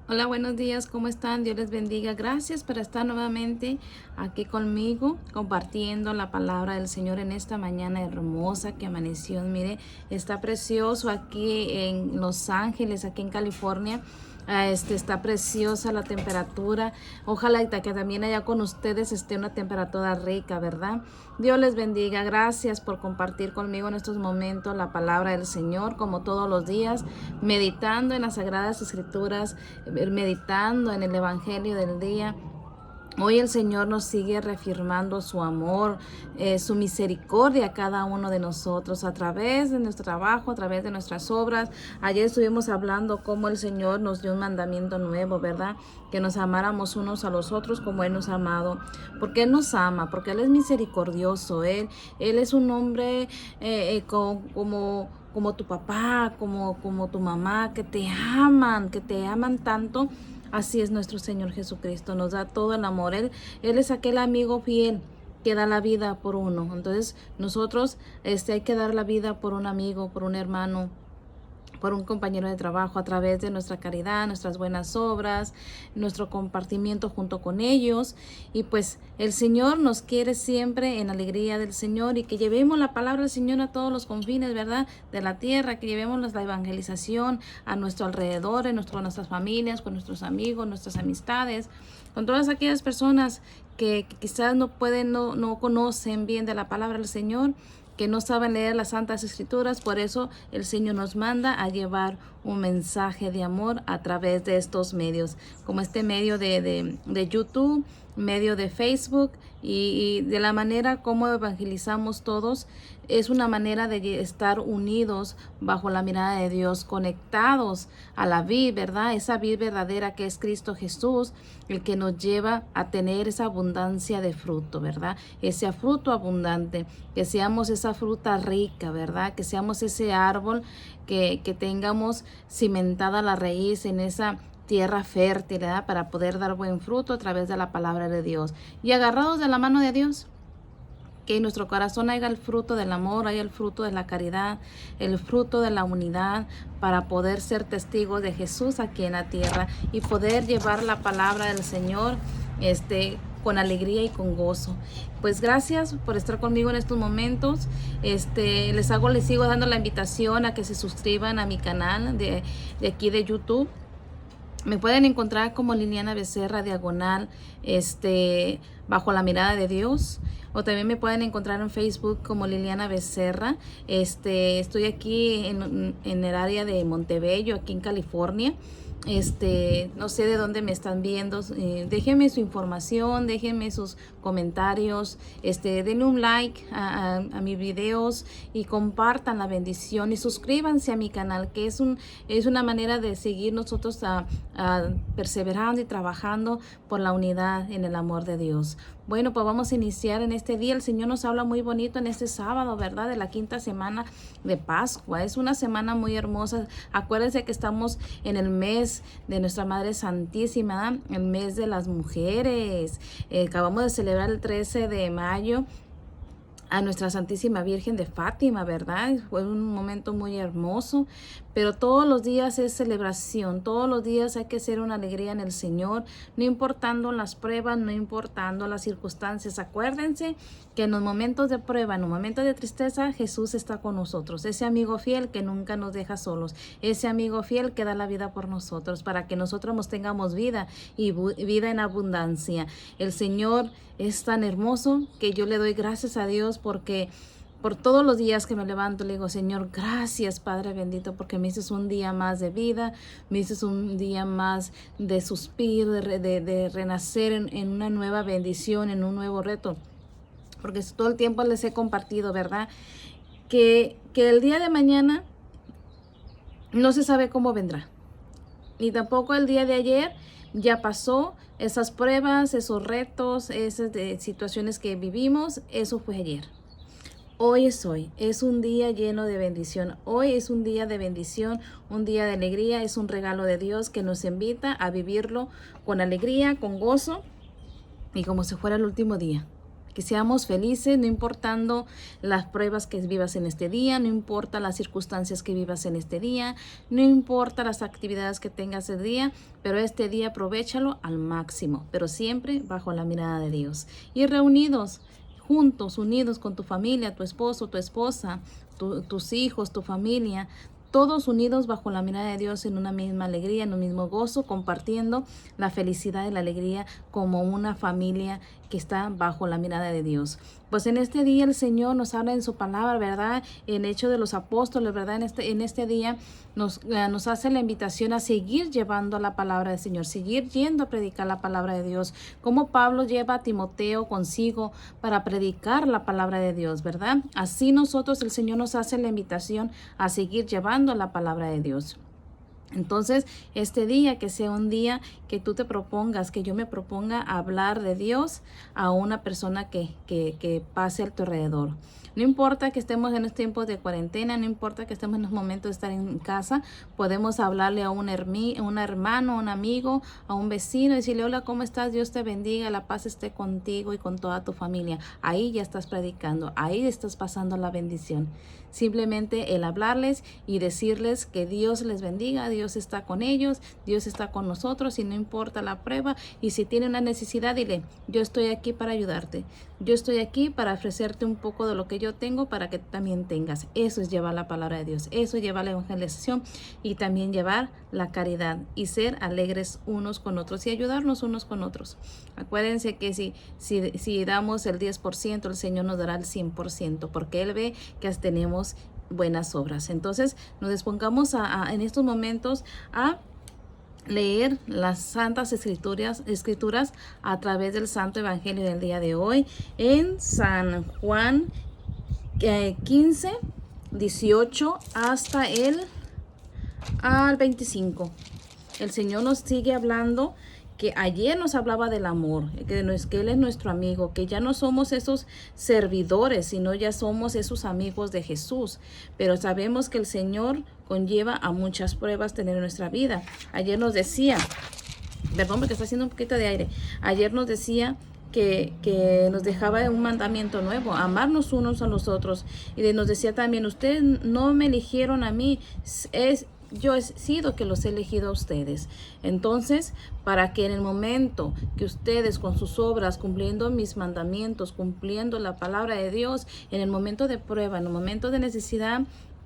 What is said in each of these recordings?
Hola, buenos días, ¿cómo están? Dios les bendiga. Gracias por estar nuevamente aquí conmigo compartiendo la palabra del Señor en esta mañana hermosa que amaneció. Mire, está precioso aquí en Los Ángeles, aquí en California. Está preciosa la temperatura. Ojalá que también allá con ustedes esté una temperatura rica, ¿verdad? Dios les bendiga. Gracias por compartir conmigo en estos momentos la palabra del Señor, como todos los días, meditando en las Sagradas Escrituras, meditando en el Evangelio del día. Hoy el Señor nos sigue reafirmando su amor, su misericordia a cada uno de nosotros a través de nuestro trabajo, a través de nuestras obras. Ayer estuvimos hablando cómo el Señor nos dio un mandamiento nuevo, ¿verdad? Que nos amáramos unos a los otros como Él nos ha amado. Porque Él nos ama, porque Él es misericordioso. Él es un hombre como tu papá, como tu mamá, que te aman tanto. Así es nuestro Señor Jesucristo, nos da todo el amor. Él es aquel amigo fiel que da la vida por uno. Entonces nosotros hay que dar la vida por un amigo, por un hermano, por un compañero de trabajo a través de nuestra caridad, nuestras buenas obras, nuestro compartimiento junto con ellos. Y pues el Señor nos quiere siempre en alegría del Señor y que llevemos la palabra del Señor a todos los confines, ¿verdad? De la tierra, que llevemos la evangelización a nuestro alrededor, en nuestras familias, con nuestros amigos, nuestras amistades, con todas aquellas personas que quizás no pueden, no conocen bien de la palabra del Señor, que no saben leer las Santas Escrituras. Por eso el Señor nos manda a llevar un mensaje de amor a través de estos medios, como este medio de YouTube, medio de Facebook y de la manera como evangelizamos todos. Es una manera de estar unidos bajo la mirada de Dios, conectados a la vid, ¿verdad? Esa vid verdadera que es Cristo Jesús, el que nos lleva a tener esa abundancia de fruto, ¿verdad? Ese fruto abundante, que seamos esa fruta rica, ¿verdad? Que seamos ese árbol, que tengamos cimentada la raíz en esa tierra fértil, ¿verdad? Para poder dar buen fruto a través de la palabra de Dios. Y agarrados de la mano de Dios, que en nuestro corazón haya el fruto del amor, haya el fruto de la caridad, el fruto de la unidad, para poder ser testigos de Jesús aquí en la tierra y poder llevar la palabra del Señor con alegría y con gozo. Pues gracias por estar conmigo en estos momentos. Les sigo dando la invitación a que se suscriban a mi canal de aquí de YouTube. Me pueden encontrar como Liliana Becerra diagonal, bajo la mirada de Dios. O también me pueden encontrar en Facebook como Liliana Becerra. Estoy aquí en el área de Montebello, aquí en California. No sé de dónde me están viendo. Déjenme su información, déjenme sus comentarios, denle un like a mis videos y compartan la bendición y suscríbanse a mi canal, que es una manera de seguir nosotros perseverando y trabajando por la unidad en el amor de Dios. Bueno, pues vamos a iniciar en este día. El Señor nos habla muy bonito en este sábado, ¿verdad? De la quinta semana de Pascua. Es una semana muy hermosa. Acuérdense que estamos en el mes de nuestra Madre Santísima, el mes de las mujeres. Acabamos de celebrar el 13 de mayo a nuestra Santísima Virgen de Fátima, ¿verdad? Fue un momento muy hermoso, pero todos los días es celebración, todos los días hay que ser una alegría en el Señor, no importando las pruebas, no importando las circunstancias. Acuérdense que en los momentos de prueba, en los momentos de tristeza, Jesús está con nosotros, ese amigo fiel que nunca nos deja solos, ese amigo fiel que da la vida por nosotros, para que nosotros nos tengamos vida y vida en abundancia. El Señor es tan hermoso que yo le doy gracias a Dios porque por todos los días que me levanto le digo: Señor, gracias Padre bendito, porque me hiciste un día más de vida, me hiciste un día más de suspiro, de renacer en una nueva bendición, en un nuevo reto. Porque todo el tiempo les he compartido, ¿verdad? Que el día de mañana no se sabe cómo vendrá, ni tampoco el día de ayer. Ya pasó esas pruebas, esos retos, esas situaciones que vivimos, eso fue ayer. Hoy es hoy, es un día lleno de bendición. Hoy es un día de bendición, un día de alegría, es un regalo de Dios que nos invita a vivirlo con alegría, con gozo y como si fuera el último día. Que seamos felices, no importando las pruebas que vivas en este día, no importa las circunstancias que vivas en este día, no importa las actividades que tengas el día, pero este día aprovéchalo al máximo, pero siempre bajo la mirada de Dios. Y reunidos, juntos, unidos con tu familia, tu esposo, tu esposa, tus hijos, tu familia, todos unidos bajo la mirada de Dios en una misma alegría, en un mismo gozo, compartiendo la felicidad y la alegría como una familia que está bajo la mirada de Dios. Pues en este día el Señor nos habla en su palabra, ¿verdad? En Hechos de los Apóstoles, ¿verdad? En este día nos hace la invitación a seguir llevando la palabra del Señor, seguir yendo a predicar la palabra de Dios, como Pablo lleva a Timoteo consigo para predicar la palabra de Dios, ¿verdad? Así nosotros, el Señor nos hace la invitación a seguir llevando la palabra de Dios. Entonces, este día que sea un día que tú te propongas, que yo me proponga hablar de Dios a una persona que pase a tu alrededor. No importa que estemos en los tiempos de cuarentena, no importa que estemos en los momentos de estar en casa, podemos hablarle a un hermano, a un amigo, a un vecino, y decirle: hola, ¿cómo estás? Dios te bendiga, la paz esté contigo y con toda tu familia. Ahí ya estás predicando, ahí estás pasando la bendición. Simplemente el hablarles y decirles que Dios les bendiga, Dios está con ellos, Dios está con nosotros y no importa la prueba. Y si tiene una necesidad, dile: yo estoy aquí para ayudarte, yo estoy aquí para ofrecerte un poco de lo que yo tengo para que también tengas. Eso es llevar la palabra de Dios, eso es llevar la evangelización y también llevar la caridad y ser alegres unos con otros y ayudarnos unos con otros. Acuérdense que si damos el 10%, el Señor nos dará el 100%, porque Él ve que tenemos buenas obras. Entonces nos dispongamos en estos momentos a leer las santas escrituras a través del Santo Evangelio del día de hoy en San Juan 15, 18 hasta al 25. El Señor nos sigue hablando, que ayer nos hablaba del amor, que Él es nuestro amigo, que ya no somos esos servidores, sino ya somos esos amigos de Jesús. Pero sabemos que el Señor conlleva a muchas pruebas tener en nuestra vida. Ayer nos decía, perdón porque está haciendo un poquito de aire, ayer nos decía que nos dejaba un mandamiento nuevo: amarnos unos a los otros. Y nos decía también: ustedes no me eligieron a mí, yo he sido que los he elegido a ustedes. Entonces, para que en el momento que ustedes con sus obras, cumpliendo mis mandamientos, cumpliendo la palabra de Dios, en el momento de prueba, en el momento de necesidad,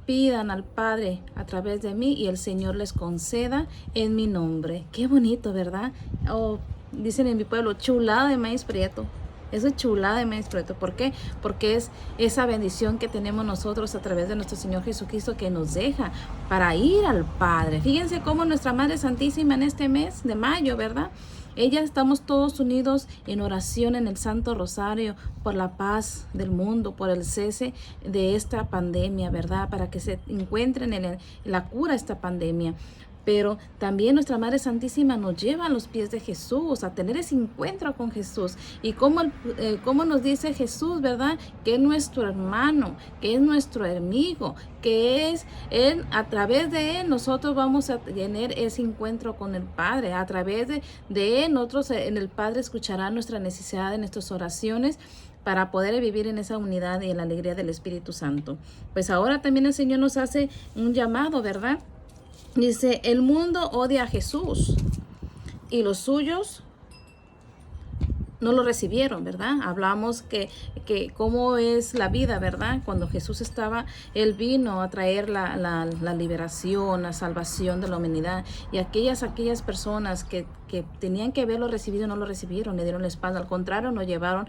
pidan al Padre a través de mí y el Señor les conceda en mi nombre. Qué bonito, ¿verdad? Oh, dicen en mi pueblo: chulada de maíz prieto. Eso es chulada de maíz prieto. ¿Por qué? Porque es esa bendición que tenemos nosotros a través de nuestro Señor Jesucristo, que nos deja para ir al Padre. Fíjense cómo nuestra Madre Santísima en este mes de mayo, ¿verdad? Ella, estamos todos unidos en oración en el Santo Rosario por la paz del mundo, por el cese de esta pandemia, ¿verdad? Para que se encuentren en la cura a esta pandemia. Pero también nuestra Madre Santísima nos lleva a los pies de Jesús, a tener ese encuentro con Jesús. Y como nos dice Jesús, ¿verdad? Que es nuestro hermano, que es nuestro amigo, que es Él, a través de Él nosotros vamos a tener ese encuentro con el Padre. A través de Él, nosotros en el Padre escuchará nuestra necesidad en nuestras oraciones, para poder vivir en esa unidad y en la alegría del Espíritu Santo. Pues ahora también el Señor nos hace un llamado, ¿verdad? Dice: el mundo odia a Jesús y los suyos no lo recibieron, ¿verdad? Hablamos que cómo es la vida, ¿verdad? Cuando Jesús estaba, Él vino a traer la liberación, la salvación de la humanidad. Y aquellas personas que tenían que haberlo recibido, no lo recibieron, le dieron la espalda. Al contrario, lo llevaron,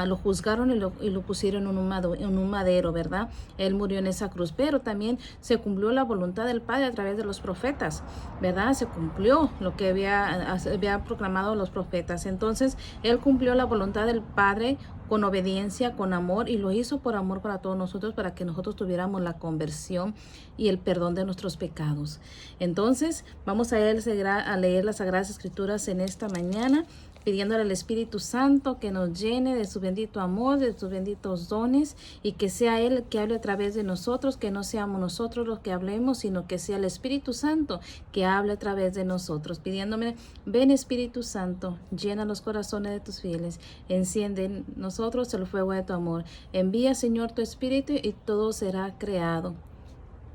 lo juzgaron y lo pusieron en un madero, ¿verdad? Él murió en esa cruz. Pero también se cumplió la voluntad del Padre a través de los profetas, ¿verdad? Se cumplió lo que había proclamado los profetas. Entonces, Él cumplió la voluntad del Padre con obediencia, con amor, y lo hizo por amor para todos nosotros, para que nosotros tuviéramos la conversión y el perdón de nuestros pecados. Entonces, vamos a leer las Sagradas Escrituras en esta mañana, pidiéndole al Espíritu Santo que nos llene de su bendito amor, de sus benditos dones, y que sea Él el que hable a través de nosotros, que no seamos nosotros los que hablemos, sino que sea el Espíritu Santo que hable a través de nosotros, pidiéndome: ven Espíritu Santo, llena los corazones de tus fieles, enciende en nosotros el fuego de tu amor, envía, Señor, tu Espíritu y todo será creado.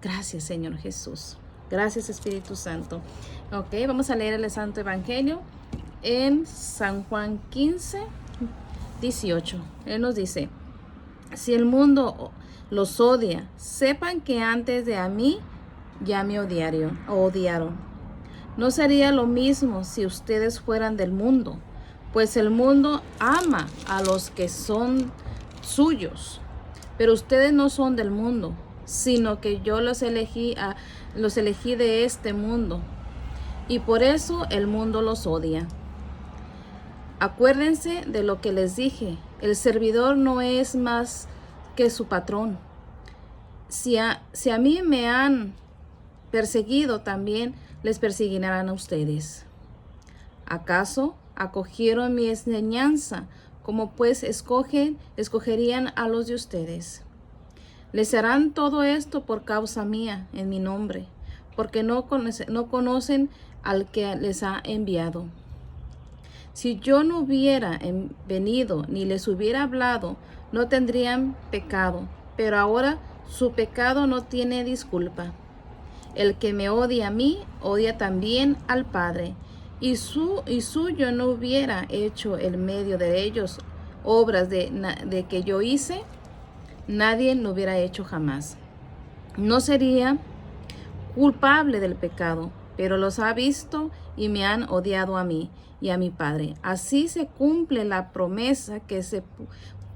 Gracias, Señor Jesús. Gracias, Espíritu Santo. Ok, vamos a leer el Santo Evangelio en San Juan 15, 18. Él nos dice: si el mundo los odia, sepan que antes de a mí ya me odiaron. No sería lo mismo si ustedes fueran del mundo, pues el mundo ama a los que son suyos. Pero ustedes no son del mundo, sino que yo los elegí de este mundo, y por eso el mundo los odia. Acuérdense de lo que les dije: el servidor no es más que su patrón. Si a mí me han perseguido, también les perseguirán a ustedes. ¿Acaso acogieron mi enseñanza? Como pues escogerían a los de ustedes. Les harán todo esto por causa mía, en mi nombre, porque no conocen al que les ha enviado. Si yo no hubiera venido ni les hubiera hablado, no tendrían pecado, pero ahora su pecado no tiene disculpa. El que me odia a mí, odia también al Padre. Y suyo no hubiera hecho en medio de ellos obras de que yo hice, nadie lo hubiera hecho jamás. No sería culpable del pecado, pero los ha visto y me han odiado a mí y a mi Padre. Así se cumple la promesa que se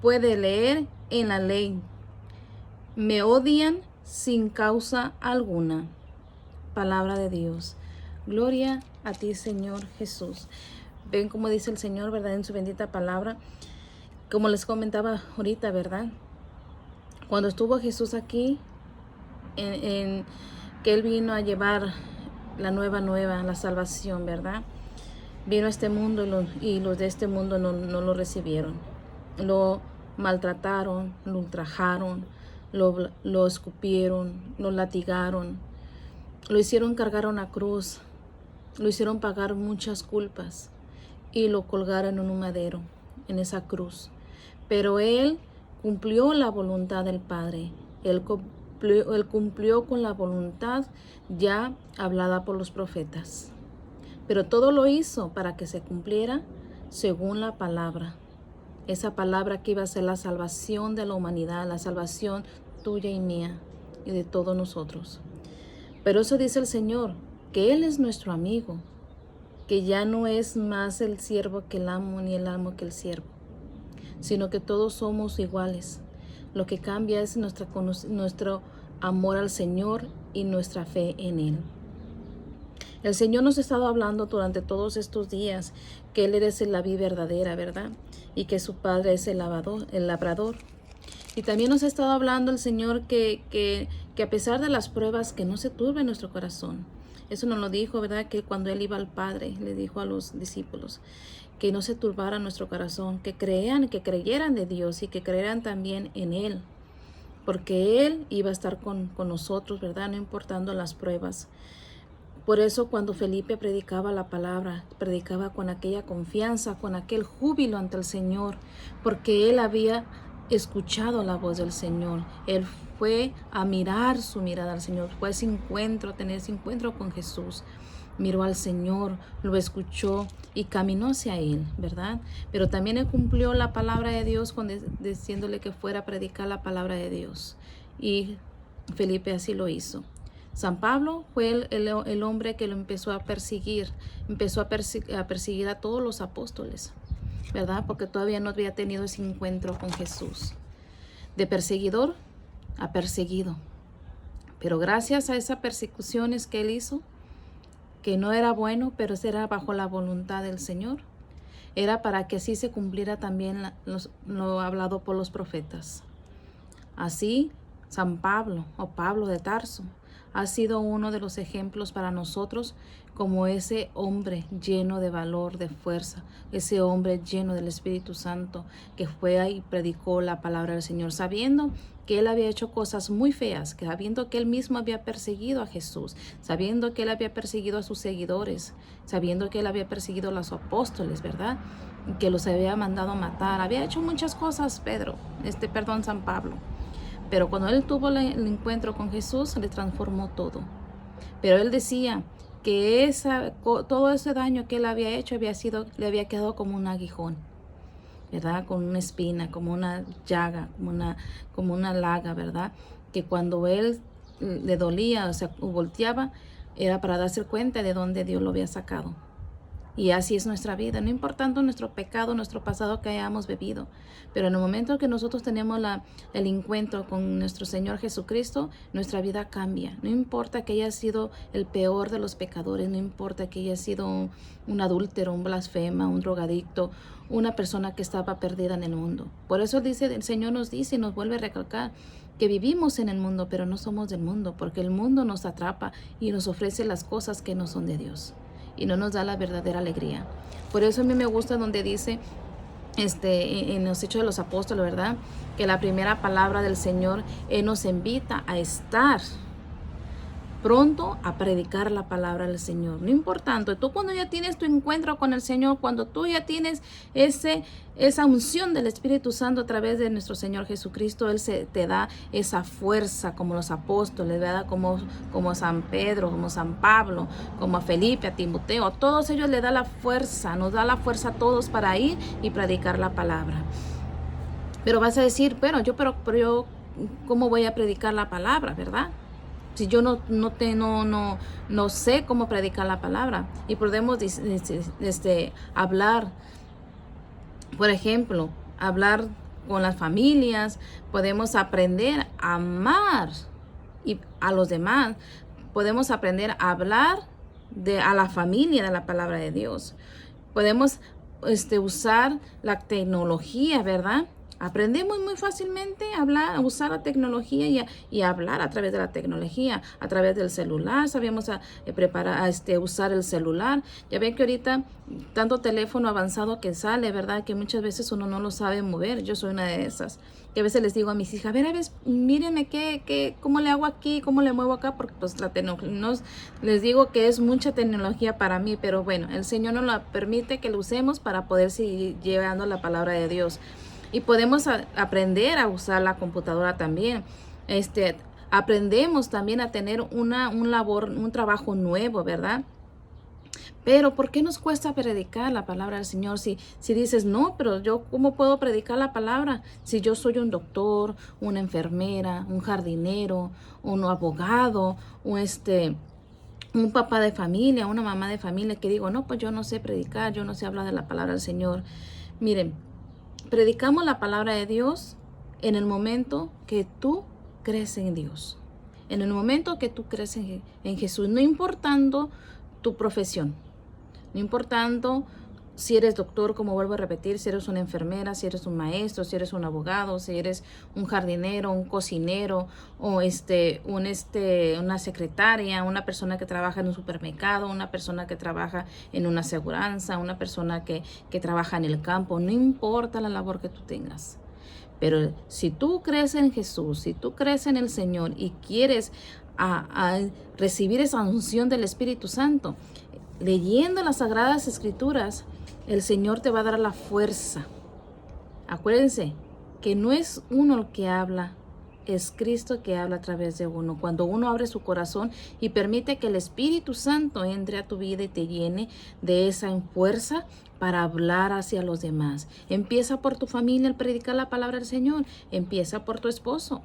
puede leer en la ley: me odian sin causa alguna. Palabra de Dios. Gloria a ti, Señor Jesús. Ven como dice el Señor, ¿verdad?, en su bendita palabra. Como les comentaba ahorita, ¿verdad?, cuando estuvo Jesús aquí, que Él vino a llevar la nueva, la salvación, ¿verdad? Vino a este mundo y los de este mundo no lo recibieron. Lo maltrataron, lo ultrajaron, lo escupieron, lo latigaron, lo hicieron cargar una cruz, lo hicieron pagar muchas culpas y lo colgaron en un madero, en esa cruz. Pero Él cumplió la voluntad del Padre. Él cumplió con la voluntad ya hablada por los profetas. Pero todo lo hizo para que se cumpliera según la palabra. Esa palabra que iba a ser la salvación de la humanidad, la salvación tuya y mía y de todos nosotros. Pero eso dice el Señor, que Él es nuestro amigo, que ya no es más el siervo que el amo, ni el amo que el siervo, sino que todos somos iguales. Lo que cambia es nuestro amor al Señor y nuestra fe en Él. El Señor nos ha estado hablando durante todos estos días que Él es la vid verdadera, ¿verdad? Y que su Padre es el labrador. Y también nos ha estado hablando el Señor que a pesar de las pruebas, que no se turbe nuestro corazón. Eso nos lo dijo, ¿verdad?, que cuando Él iba al Padre, le dijo a los discípulos que no se turbara nuestro corazón, que creyeran de Dios y que creyeran también en Él, porque Él iba a estar con nosotros, ¿verdad?, no importando las pruebas. Por eso cuando Felipe predicaba la palabra, predicaba con aquella confianza, con aquel júbilo ante el Señor, porque él había escuchado la voz del Señor. Él fue a mirar su mirada al Señor, fue a ese encuentro, a tener ese encuentro con Jesús. Miró al Señor, lo escuchó y caminó hacia Él, ¿verdad? Pero también Él cumplió la palabra de Dios diciéndole que fuera a predicar la palabra de Dios. Y Felipe así lo hizo. San Pablo fue el hombre que lo empezó a perseguir, a perseguir a todos los apóstoles, ¿verdad? Porque todavía no había tenido ese encuentro con Jesús. De perseguidor a perseguido. Pero gracias a esas persecuciones que él hizo, que no era bueno, pero era bajo la voluntad del Señor, era para que así se cumpliera también lo hablado por los profetas. Así, San Pablo o Pablo de Tarso, ha sido uno de los ejemplos para nosotros como ese hombre lleno de valor, de fuerza, ese hombre lleno del Espíritu Santo que fue ahí y predicó la palabra del Señor, sabiendo que él había hecho cosas muy feas, que sabiendo que él mismo había perseguido a Jesús, sabiendo que él había perseguido a sus seguidores, sabiendo que él había perseguido a los apóstoles, ¿verdad? Que los había mandado a matar, había hecho muchas cosas San Pablo. Pero cuando él tuvo el encuentro con Jesús, le transformó todo. Pero él decía que todo ese daño que él había hecho le había quedado como un aguijón, ¿verdad? Con una espina, como una llaga, como una llaga, ¿verdad? Que cuando él le dolía, o sea, volteaba, era para darse cuenta de dónde Dios lo había sacado. Y así es nuestra vida, no importando nuestro pecado, nuestro pasado que hayamos bebido. Pero en el momento que nosotros tenemos el encuentro con nuestro Señor Jesucristo, nuestra vida cambia. No importa que haya sido el peor de los pecadores, no importa que haya sido un adúltero, un blasfema, un drogadicto, una persona que estaba perdida en el mundo. Por eso el Señor nos dice y nos vuelve a recalcar que vivimos en el mundo, pero no somos del mundo, porque el mundo nos atrapa y nos ofrece las cosas que no son de Dios y no nos da la verdadera alegría. Por eso a mí me gusta donde dice en los Hechos de los Apóstoles, ¿verdad? Que la primera palabra del Señor nos invita a estar pronto a predicar la palabra del Señor. No importando, tú cuando ya tienes tu encuentro con el Señor, cuando tú ya tienes esa unción del Espíritu Santo a través de nuestro Señor Jesucristo, Él te da esa fuerza como los apóstoles, ¿verdad? Como San Pedro, como San Pablo, como a Felipe, a Timoteo, a todos ellos les da la fuerza, nos da la fuerza a todos para ir y predicar la palabra. Pero vas a decir, pero yo, ¿cómo voy a predicar la palabra, verdad? Si yo no sé cómo predicar la palabra. Y podemos hablar, por ejemplo, hablar con las familias, podemos aprender a amar a los demás, podemos aprender a hablar a la familia de la palabra de Dios. Podemos usar la tecnología, ¿verdad? Aprendemos muy fácilmente a usar la tecnología y a hablar a través de la tecnología, a través del celular. Sabemos usar el celular. Ya ven que ahorita tanto teléfono avanzado que sale, ¿verdad? Que muchas veces uno no lo sabe mover. Yo soy una de esas. Que a veces les digo a mis hijas, a ver, mírenme cómo le hago aquí, cómo le muevo acá, porque pues la tecnología, les digo que es mucha tecnología para mí, pero bueno, el Señor nos la permite que lo usemos para poder seguir llevando la palabra de Dios. Y podemos aprender a usar la computadora también. Aprendemos también a tener un trabajo nuevo, ¿verdad? Pero ¿por qué nos cuesta predicar la palabra del Señor? Si dices, no, pero yo, ¿cómo puedo predicar la palabra? Si yo soy un doctor, una enfermera, un jardinero, un abogado, un papá de familia, una mamá de familia, que digo, no, pues yo no sé predicar, yo no sé hablar de la palabra del Señor. Miren, predicamos la palabra de Dios en el momento que tú crees en Dios. En el momento que tú crees en Jesús, no importando tu profesión, no importando si eres doctor, como vuelvo a repetir, si eres una enfermera, si eres un maestro, si eres un abogado, si eres un jardinero, un cocinero, o una secretaria, una persona que trabaja en un supermercado, una persona que trabaja en una aseguranza, una persona que trabaja en el campo, no importa la labor que tú tengas. Pero si tú crees en Jesús, si tú crees en el Señor y quieres a recibir esa unción del Espíritu Santo, leyendo las Sagradas Escrituras, el Señor te va a dar la fuerza. Acuérdense que no es uno el que habla, es Cristo que habla a través de uno. Cuando uno abre su corazón y permite que el Espíritu Santo entre a tu vida y te llene de esa fuerza para hablar hacia los demás. Empieza por tu familia al predicar la palabra del Señor. Empieza por tu esposo.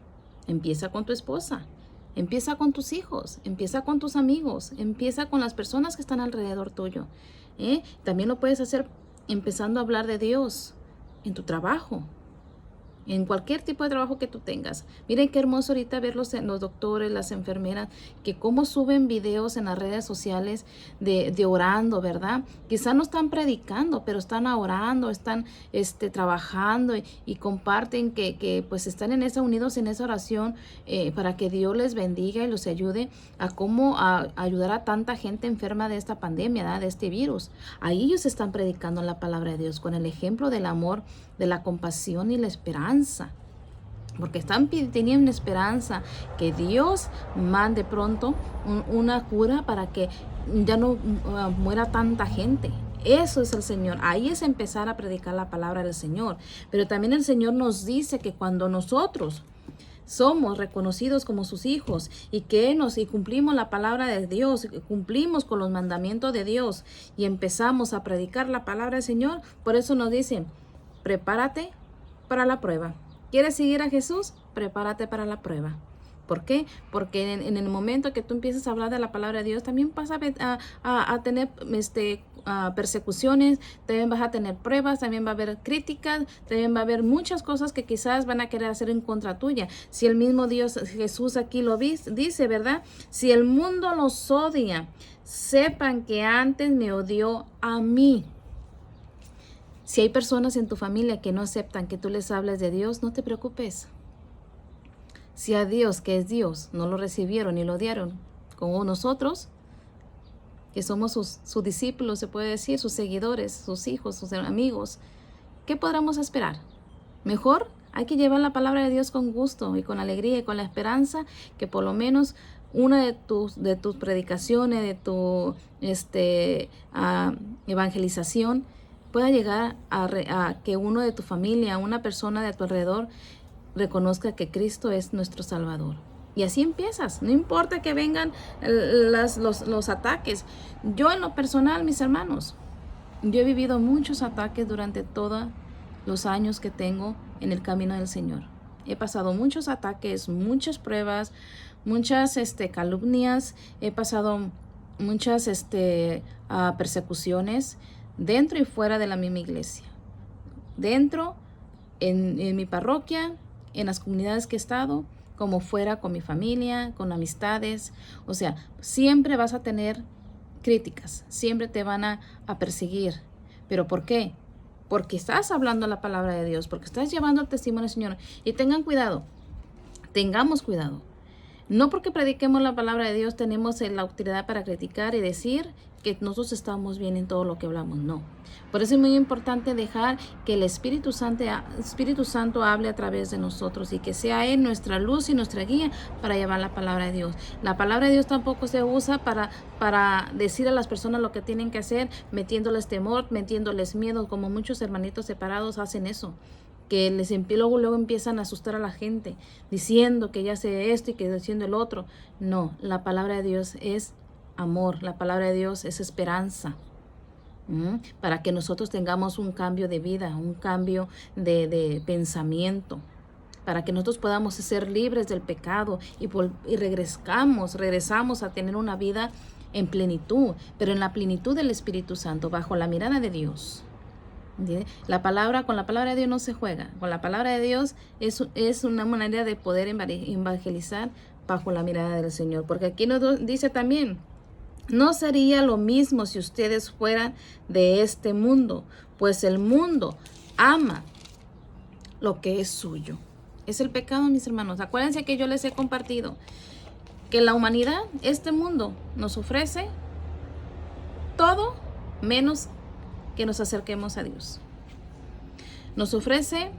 Empieza con tu esposa. Empieza con tus hijos. Empieza con tus amigos. Empieza con las personas que están alrededor tuyo. También lo puedes hacer empezando a hablar de Dios en tu trabajo. en cualquier tipo de trabajo que tú tengas. Miren qué hermoso ahorita ver los doctores, las enfermeras, que cómo suben videos en las redes sociales de orando, ¿verdad? Quizás no están predicando, pero están orando, están trabajando y comparten que pues están unidos en esa oración para que Dios les bendiga y los ayude a ayudar a tanta gente enferma de esta pandemia, ¿verdad? De este virus. Ahí ellos están predicando la palabra de Dios con el ejemplo del amor, de la compasión y la esperanza, porque están teniendo esperanza que Dios mande pronto una cura para que ya no muera tanta gente. Eso es el Señor. Ahí es empezar a predicar la palabra del Señor. Pero también el Señor nos dice que cuando nosotros somos reconocidos como sus hijos y cumplimos la palabra de Dios, cumplimos con los mandamientos de Dios y empezamos a predicar la palabra del Señor, por eso nos dicen: prepárate para la prueba. ¿Quieres seguir a Jesús? Prepárate para la prueba. ¿Por qué? Porque en el momento que tú empieces a hablar de la palabra de Dios, también vas a tener persecuciones, también vas a tener pruebas, también va a haber críticas, también va a haber muchas cosas que quizás van a querer hacer en contra tuya. Si el mismo Dios, Jesús aquí lo dice, ¿verdad? Si el mundo los odia, sepan que antes me odió a mí. Si hay personas en tu familia que no aceptan que tú les hables de Dios, no te preocupes. Si a Dios, que es Dios, no lo recibieron y lo odiaron, como nosotros, que somos sus discípulos, se puede decir, sus seguidores, sus hijos, sus amigos, ¿qué podremos esperar? Mejor hay que llevar la palabra de Dios con gusto y con alegría y con la esperanza que por lo menos una de tus predicaciones, de tu evangelización, pueda llegar a que uno de tu familia, una persona de tu alrededor, reconozca que Cristo es nuestro Salvador. Y así empiezas. No importa que vengan los ataques. Yo en lo personal, mis hermanos, yo he vivido muchos ataques durante todos los años que tengo en el camino del Señor. He pasado muchos ataques, muchas pruebas, muchas calumnias. He pasado muchas persecuciones dentro y fuera de la misma iglesia. Dentro, en mi parroquia, en las comunidades que he estado, como fuera con mi familia, con amistades. O sea, siempre vas a tener críticas, siempre te van a perseguir. ¿Pero por qué? Porque estás hablando la palabra de Dios, porque estás llevando el testimonio del Señor. Y tengan cuidado, tengamos cuidado. No porque prediquemos la palabra de Dios tenemos la autoridad para criticar y decir que nosotros estamos bien en todo lo que hablamos. No. Por eso es muy importante dejar que el Espíritu Santo hable a través de nosotros y que sea Él nuestra luz y nuestra guía para llevar la palabra de Dios. La palabra de Dios tampoco se usa para decir a las personas lo que tienen que hacer, metiéndoles temor, metiéndoles miedo, como muchos hermanitos separados hacen eso. Que luego empiezan a asustar a la gente diciendo que ya sé esto y que diciendo el otro. No, la palabra de Dios es amor, la palabra de Dios es esperanza. Para que nosotros tengamos un cambio de vida, un cambio de pensamiento, para que nosotros podamos ser libres del pecado y regresamos a tener una vida en plenitud, pero en la plenitud del Espíritu Santo, bajo la mirada de Dios. Con la palabra de Dios no se juega. Con la palabra de Dios es una manera de poder evangelizar bajo la mirada del Señor. Porque aquí nos dice también: no sería lo mismo si ustedes fueran de este mundo, pues el mundo ama lo que es suyo. Es el pecado, mis hermanos. Acuérdense que yo les he compartido que la humanidad, este mundo, nos ofrece todo menos que nos acerquemos a Dios. Nos ofrece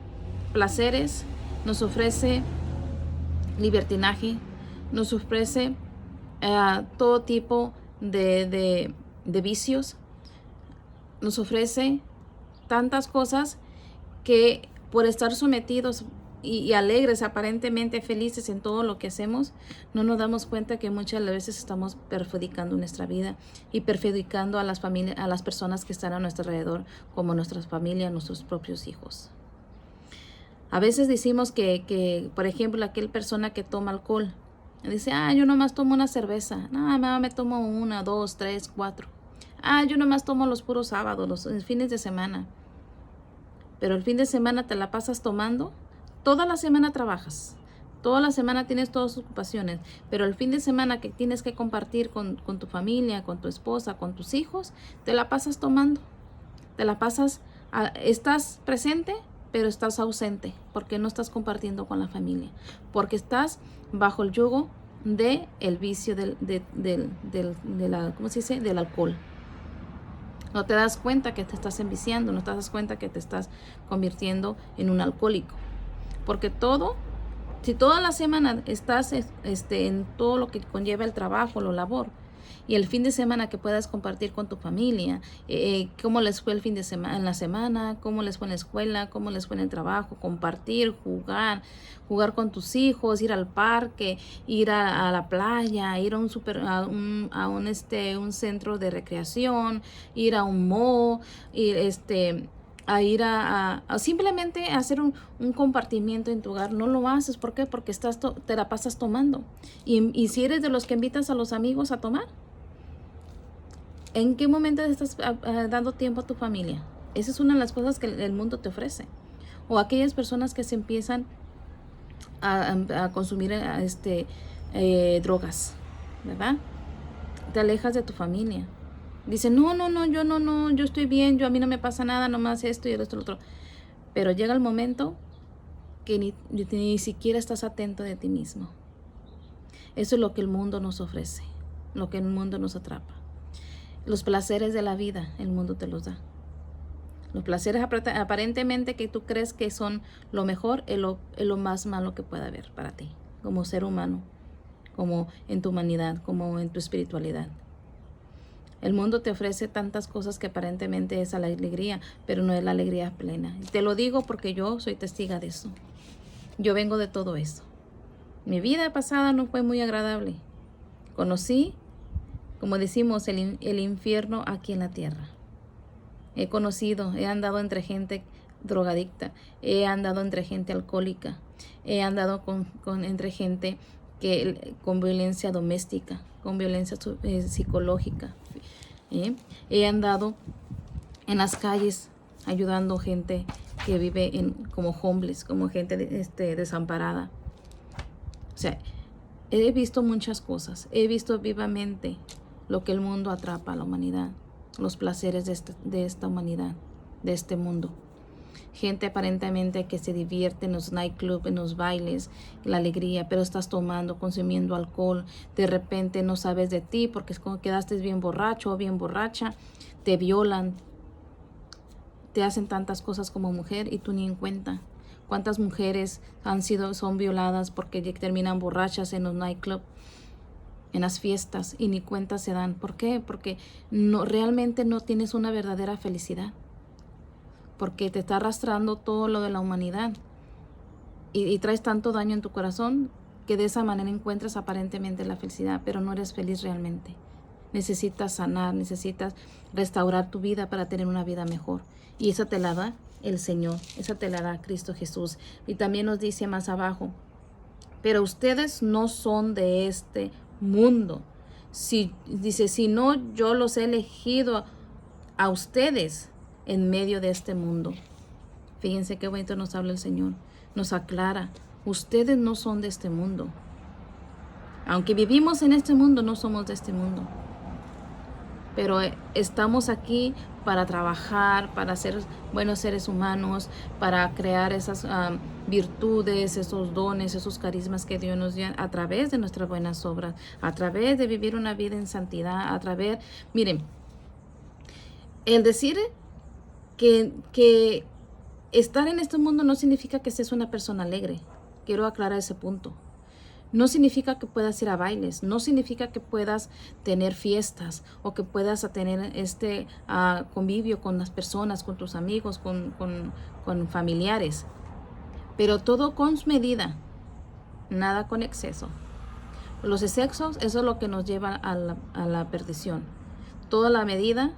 placeres, nos ofrece libertinaje, nos ofrece todo tipo de vicios, nos ofrece tantas cosas que por estar sometidos y alegres, aparentemente felices en todo lo que hacemos, no nos damos cuenta que muchas veces estamos perjudicando nuestra vida y perjudicando a las familias, a las personas que están a nuestro alrededor, como nuestras familias, nuestros propios hijos. A veces decimos que por ejemplo, aquella persona que toma alcohol, dice: yo nomás tomo una cerveza. No, me tomo 1, 2, 3, 4. Yo nomás tomo los puros sábados, los fines de semana. Pero el fin de semana te la pasas tomando toda la semana trabajas, toda la semana tienes todas tus ocupaciones, pero el fin de semana que tienes que compartir con tu familia, con tu esposa, con tus hijos, te la pasas tomando, te la pasas, estás presente, pero estás ausente, porque no estás compartiendo con la familia, porque estás bajo el yugo de el vicio ¿cómo se dice? Del alcohol. No te das cuenta que te estás enviciando, no te das cuenta que te estás convirtiendo en un alcohólico. Porque si toda la semana estás en todo lo que conlleva el trabajo, la labor, y el fin de semana que puedas compartir con tu familia, cómo les fue el fin de semana, en la semana, cómo les fue en la escuela, cómo les fue en el trabajo, compartir, jugar con tus hijos, ir al parque, ir a la playa, ir a un centro de recreación, ir a un mall, a ir a simplemente hacer un compartimiento en tu hogar. No lo haces. ¿Por qué? Porque te la pasas tomando. Y si eres de los que invitas a los amigos a tomar, ¿en qué momento estás dando tiempo a tu familia? Esa es una de las cosas que el mundo te ofrece. O aquellas personas que se empiezan a consumir drogas, ¿verdad? Te alejas de tu familia. Dice, no, yo estoy bien, a mí no me pasa nada, nomás esto y esto, lo otro. Pero llega el momento que ni siquiera estás atento de ti mismo. Eso es lo que el mundo nos ofrece, lo que el mundo nos atrapa. Los placeres de la vida, el mundo te los da. Los placeres aparentemente que tú crees que son lo mejor, es lo más malo que puede haber para ti, como ser humano, como en tu humanidad, como en tu espiritualidad. El mundo te ofrece tantas cosas que aparentemente es la alegría, pero no es la alegría plena. Te lo digo porque yo soy testiga de eso. Yo vengo de todo eso. Mi vida pasada no fue muy agradable. Conocí, como decimos, el infierno aquí en la tierra. He andado entre gente drogadicta, he andado entre gente alcohólica, he andado entre gente con violencia doméstica, con violencia psicológica. He andado en las calles ayudando gente que vive como homeless, como gente desamparada. O sea, he visto muchas cosas. He visto vivamente lo que el mundo atrapa a la humanidad, los placeres de esta humanidad, de este mundo. Gente aparentemente que se divierte en los nightclubs, en los bailes, la alegría, pero estás tomando, consumiendo alcohol. De repente no sabes de ti porque es como quedaste bien borracho o bien borracha. Te violan, te hacen tantas cosas como mujer y tú ni en cuenta. ¿Cuántas mujeres son violadas porque terminan borrachas en los nightclubs, en las fiestas, y ni cuenta se dan? ¿Por qué? Porque realmente no tienes una verdadera felicidad. Porque te está arrastrando todo lo de la humanidad y traes tanto daño en tu corazón que de esa manera encuentras aparentemente la felicidad, pero no eres feliz realmente. Necesitas sanar, necesitas restaurar tu vida para tener una vida mejor, y esa te la da el Señor, esa te la da Cristo Jesús. Y también nos dice más abajo, pero ustedes no son de este mundo. Dice, si no, yo los he elegido a ustedes en medio de este mundo. Fíjense qué bonito nos habla el Señor. Nos aclara, ustedes no son de este mundo. Aunque vivimos en este mundo, no somos de este mundo. Pero estamos aquí para trabajar, para ser buenos seres humanos, para crear esas virtudes, esos dones, esos carismas que Dios nos dio a través de nuestras buenas obras, a través de vivir una vida en santidad, miren, el decir que estar en este mundo no significa que seas una persona alegre. Quiero aclarar ese punto. No significa que puedas ir a bailes, no significa que puedas tener fiestas o que puedas tener convivio con las personas, con tus amigos, con familiares. Pero todo con medida, nada con exceso. Los excesos, eso es lo que nos lleva a la perdición. Toda la medida,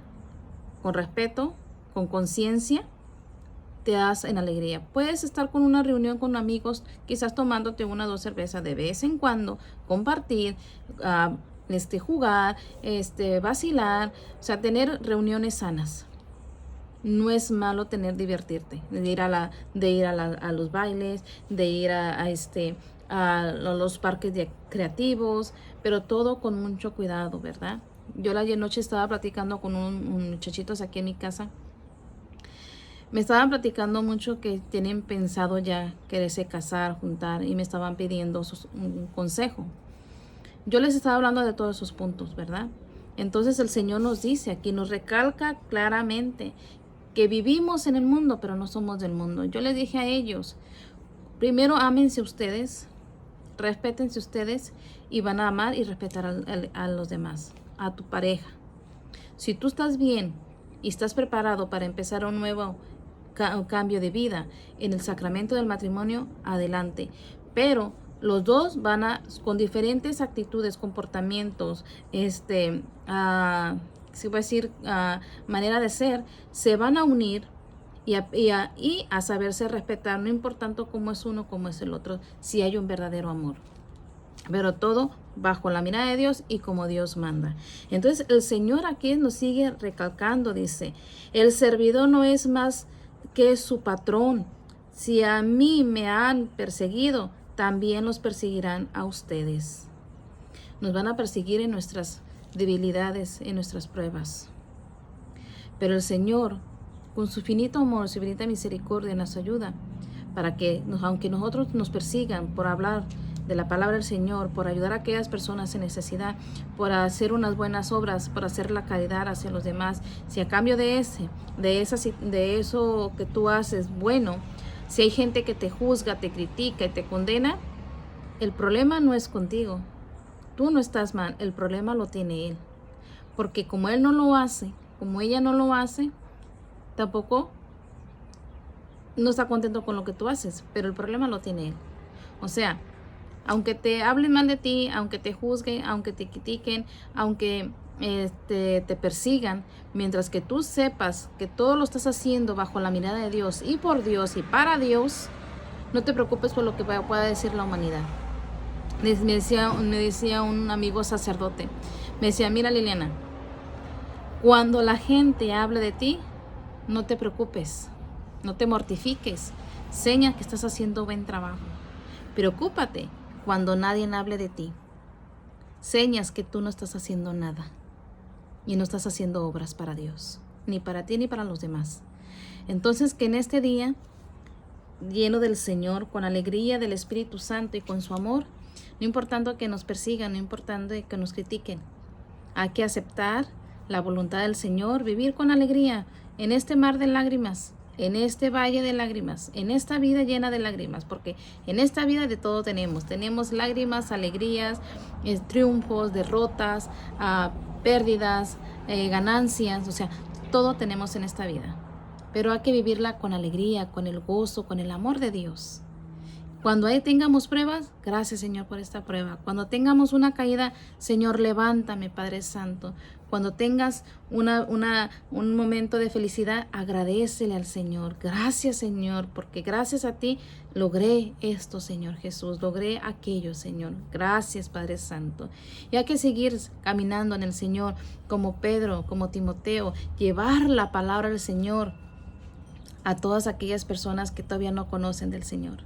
con respeto, con conciencia, te das en alegría. Puedes estar con una reunión con amigos, quizás tomándote 1 o 2 cervezas de vez en cuando, compartir, jugar, vacilar, o sea, tener reuniones sanas. No es malo divertirte, de ir a los bailes, de ir a los parques creativos, pero todo con mucho cuidado, ¿verdad? Yo la noche estaba platicando con un muchachitos aquí en mi casa. Me estaban platicando mucho que tienen pensado ya quererse casar, juntar, y me estaban pidiendo un consejo. Yo les estaba hablando de todos esos puntos, ¿verdad? Entonces el Señor nos dice aquí, nos recalca claramente que vivimos en el mundo, pero no somos del mundo. Yo les dije a ellos, primero ámense ustedes, respétense ustedes y van a amar y respetar a los demás, a tu pareja. Si tú estás bien y estás preparado para empezar un nuevo cambio de vida en el sacramento del matrimonio, adelante. Pero los dos van con diferentes actitudes, comportamientos, si voy a decir, manera de ser, se van a unir y a saberse respetar, no importando cómo es uno, cómo es el otro, si hay un verdadero amor. Pero todo bajo la mirada de Dios y como Dios manda. Entonces el Señor aquí nos sigue recalcando, dice, el servidor no es más que su patrón. Si a mí me han perseguido, también los perseguirán a ustedes. Nos van a perseguir en nuestras debilidades, en nuestras pruebas. Pero el Señor, con su finito amor, su infinita misericordia, nos ayuda para que, aunque nosotros nos persigan por hablar de la palabra del Señor, por ayudar a aquellas personas en necesidad, por hacer unas buenas obras, por hacer la caridad hacia los demás, si a cambio de eso que tú haces, bueno, si hay gente que te juzga, te critica y te condena, el problema no es contigo. Tú no estás mal, el problema lo tiene Él. Porque como Él no lo hace, como ella no lo hace, tampoco no está contento con lo que tú haces, pero el problema lo tiene Él. O sea, aunque te hablen mal de ti, aunque te juzguen, aunque te critiquen, aunque te persigan, mientras que tú sepas que todo lo estás haciendo bajo la mirada de Dios y por Dios y para Dios, no te preocupes por lo que pueda decir la humanidad. Me decía un amigo sacerdote, me decía, mira Liliana, cuando la gente hable de ti, no te preocupes, no te mortifiques, seña que estás haciendo buen trabajo. Preocúpate cuando nadie hable de ti. Señas que tú no estás haciendo nada y no estás haciendo obras para Dios, ni para ti ni para los demás. Entonces, que en este día, lleno del Señor, con alegría del Espíritu Santo y con su amor, no importando que nos persigan, no importando que nos critiquen, hay que aceptar la voluntad del Señor, vivir con alegría en este mar de lágrimas, en este valle de lágrimas, en esta vida llena de lágrimas, porque en esta vida de todo tenemos lágrimas, alegrías, triunfos, derrotas, pérdidas, ganancias, o sea, todo tenemos en esta vida, pero hay que vivirla con alegría, con el gozo, con el amor de Dios. Cuando ahí tengamos pruebas, gracias Señor por esta prueba. Cuando tengamos una caída, Señor, levántame, Padre Santo. Cuando tengas un momento de felicidad, agradécele al Señor. Gracias Señor, porque gracias a ti logré esto, Señor Jesús. Logré aquello, Señor. Gracias, Padre Santo. Y hay que seguir caminando en el Señor como Pedro, como Timoteo. Llevar la palabra del Señor a todas aquellas personas que todavía no conocen del Señor.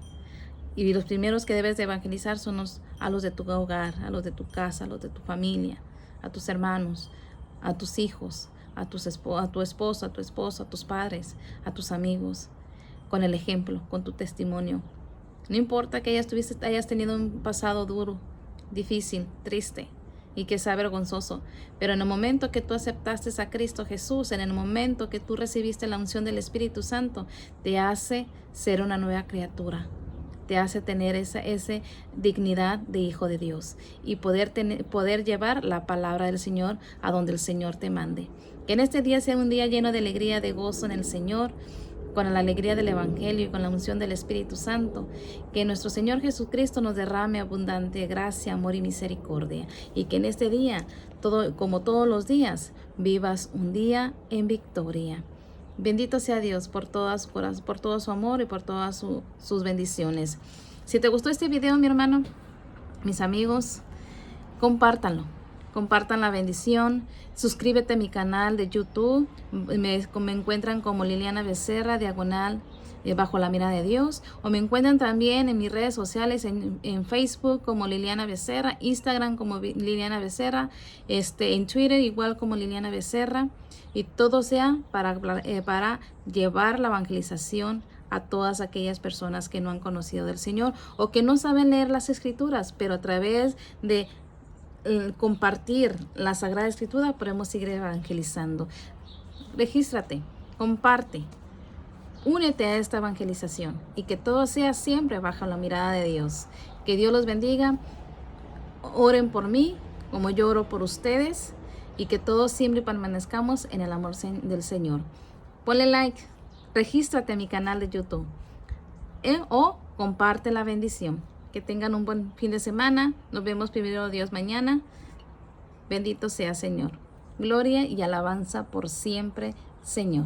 Y los primeros que debes de evangelizar son a los de tu hogar, a los de tu casa, a los de tu familia, a tus hermanos, a tus hijos, a tu esposo, a tu esposo, a tus padres, a tus amigos, con el ejemplo, con tu testimonio. No importa que hayas tenido un pasado duro, difícil, triste y que sea vergonzoso, pero en el momento que tú aceptaste a Cristo Jesús, en el momento que tú recibiste la unción del Espíritu Santo, te hace ser una nueva criatura. Te hace tener esa dignidad de hijo de Dios y poder llevar la palabra del Señor a donde el Señor te mande. Que en este día sea un día lleno de alegría, de gozo en el Señor, con la alegría del Evangelio y con la unción del Espíritu Santo. Que nuestro Señor Jesucristo nos derrame abundante gracia, amor y misericordia. Y que en este día, como todos los días, vivas un día en victoria. Bendito sea Dios por todo su amor y por todas sus bendiciones. Si te gustó este video, mi hermano, mis amigos, compártanlo. compartan la bendición, suscríbete a mi canal de YouTube, me encuentran como Liliana Becerra, diagonal, bajo la mirada de Dios, o me encuentran también en mis redes sociales, en Facebook como Liliana Becerra, Instagram como Liliana Becerra, en Twitter igual como Liliana Becerra, y todo sea para llevar la evangelización a todas aquellas personas que no han conocido del Señor o que no saben leer las Escrituras, pero a través de compartir la Sagrada Escritura podemos seguir evangelizando. Regístrate, comparte, únete a esta evangelización y que todo sea siempre bajo la mirada de Dios. Que Dios los bendiga. Oren por mí como yo oro por ustedes y que todos siempre permanezcamos en el amor del Señor. Ponle like, regístrate a mi canal de YouTube o comparte la bendición. Que tengan un buen fin de semana. Nos vemos primero Dios mañana. Bendito sea Señor. Gloria y alabanza por siempre, Señor.